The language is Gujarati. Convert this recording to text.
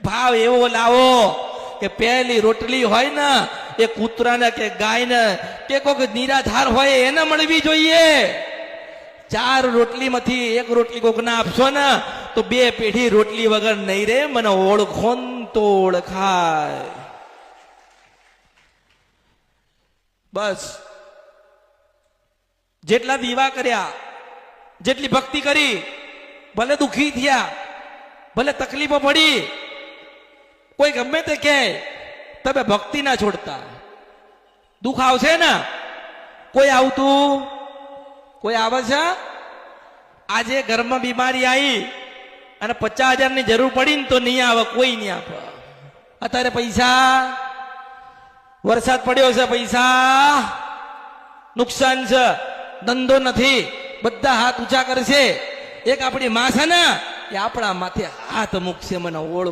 ભાવ એવો લાવો કે પહેલી રોટલી હોય ને એ કૂતરાને કે ગાયને કે કોઈક નિરાધાર હોય એને મળવી જોઈએ. 4 રોટલીમાંથી 1 રોટલી કોકને આપશો ને તો 2 પેઢી રોટલી વગર નહીં રે. મને ઓળખો ને તો ઓળખાય. બસ જેટલા દીવા કર્યા, જેટલી ભક્તિ કરી, ભલે દુખી થયા, ભલે તકલીફો પડી, કોઈ ગમે તે કહે, તમે ભક્તિ ના છોડતા. દુઃખ આવશે ને, કોઈ આવતું, કોઈ આવે છે? આજે ઘરમાં બીમારી આવી અને 50,000 ની જરૂર પડી ને તો નહીં આવે, કોઈ નહીં આપે. અત્યારે પૈસા, વરસાદ પડ્યો છે, પૈસા નુકસાન છે, ધંધો નથી, બધા હાથ ઊંચા કરશે. એક આપણી માં છે ને એ આપણા માથે હાથ મૂકશે. મને ઓળખ